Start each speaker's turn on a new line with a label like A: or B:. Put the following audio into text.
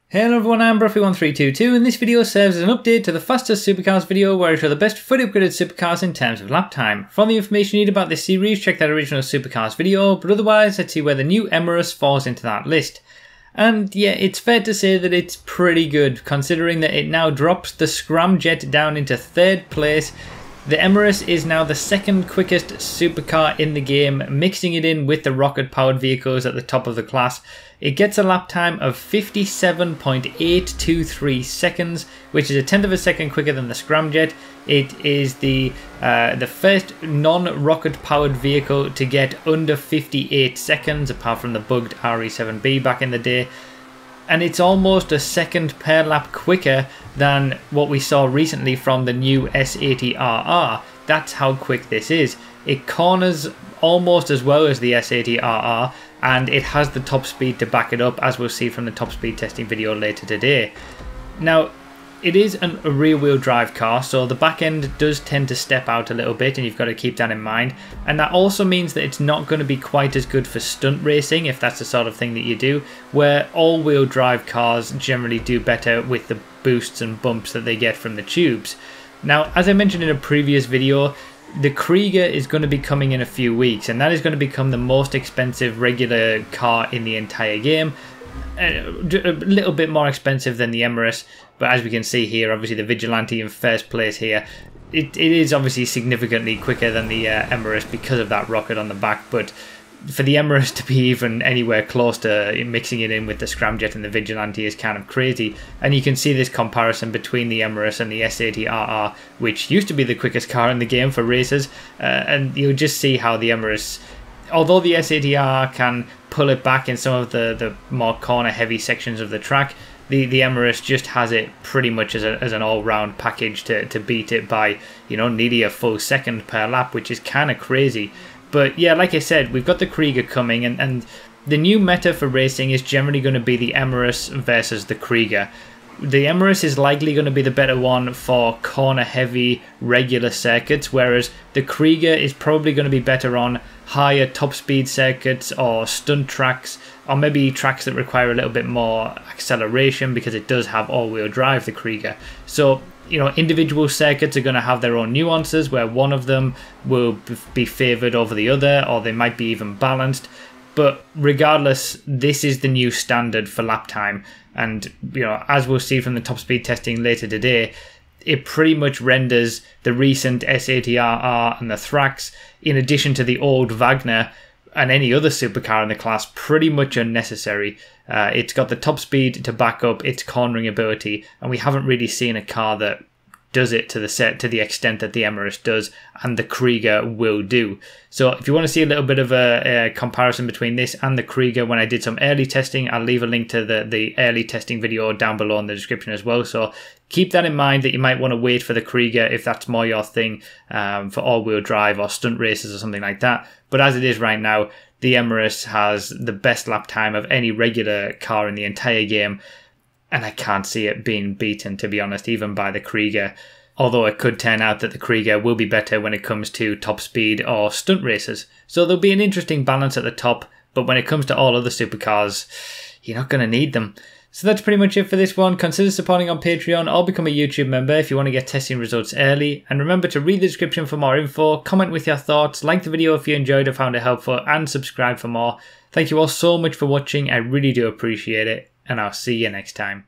A: Hello everyone, I'm Bruffy1322 and this video serves as an update to the fastest supercars video where I show the best fully upgraded supercars in terms of lap time. For all the information you need about this series, check that original supercars video, but otherwise let's see where the new Emerus falls into that list. And yeah, it's fair to say that it's pretty good considering that it now drops the scramjet down into 3rd place. The Emerus is now the 2nd quickest supercar in the game, mixing it in with the rocket powered vehicles at the top of the class. It gets a lap time of 57.823 seconds, which is a tenth of a second quicker than the scramjet. It is the first non-rocket powered vehicle to get under 58 seconds, apart from the bugged RE7B back in the day. And it's almost a second per lap quicker than what we saw recently from the new S80RR. That's how quick this is. It corners almost as well as the S80RR, and it has the top speed to back it up, as we'll see from the top speed testing video later today. Now, it is a rear-wheel drive car, so the back end does tend to step out a little bit, and you've got to keep that in mind. And that also means that it's not going to be quite as good for stunt racing, if that's the sort of thing that you do, where all-wheel drive cars generally do better with the boosts and bumps that they get from the tubes. Now, as I mentioned in a previous video, the Krieger is going to be coming in a few weeks, and that is going to become the most expensive regular car in the entire game. A little bit more expensive than the Emerus, but as we can see here, obviously the Vigilante in first place here. It is obviously significantly quicker than the Emerus because of that rocket on the back, but for the Emerus to be even anywhere close to mixing it in with the scramjet and the Vigilante is kind of crazy. And you can see this comparison between the Emerus and the S80RR, which used to be the quickest car in the game for racers, and you'll just see how the Emerus, although the S80RR can pull it back in some of the more corner heavy sections of the track, the Emerus just has it pretty much as an all-round package to beat it by, you know, nearly a full second per lap, which is kind of crazy. But yeah, like I said, we've got the Krieger coming, and the new meta for racing is generally going to be the Emerus versus the Krieger. The Emerus is likely going to be the better one for corner heavy regular circuits, whereas the Krieger is probably going to be better on higher top speed circuits or stunt tracks, or maybe tracks that require a little bit more acceleration because it does have all-wheel drive, the Krieger. So, you know, individual circuits are going to have their own nuances where one of them will be favoured over the other, or they might be even balanced. But regardless, this is the new standard for lap time. And, you know, as we'll see from the top speed testing later today, it pretty much renders the recent S80RR and the Thrax, in addition to the old Wagner and any other supercar in the class, pretty much unnecessary. It's got the top speed to back up its cornering ability, and we haven't really seen a car that does it to the extent that the Emerus does, and the Krieger will do. So if you want to see a little bit of a comparison between this and the Krieger when I did some early testing, I'll leave a link to the early testing video down below in the description as well. So keep that in mind, that you might want to wait for the Krieger if that's more your thing, for all-wheel drive or stunt races or something like that. But as it is right now, the Emerus has the best lap time of any regular car in the entire game. And I can't see it being beaten, to be honest, even by the Krieger. Although it could turn out that the Krieger will be better when it comes to top speed or stunt races. So there'll be an interesting balance at the top, but when it comes to all other supercars, you're not going to need them. So that's pretty much it for this one. Consider supporting on Patreon or become a YouTube member if you want to get testing results early. And remember to read the description for more info, comment with your thoughts, like the video if you enjoyed or found it helpful, and subscribe for more. Thank you all so much for watching, I really do appreciate it. And I'll see you next time.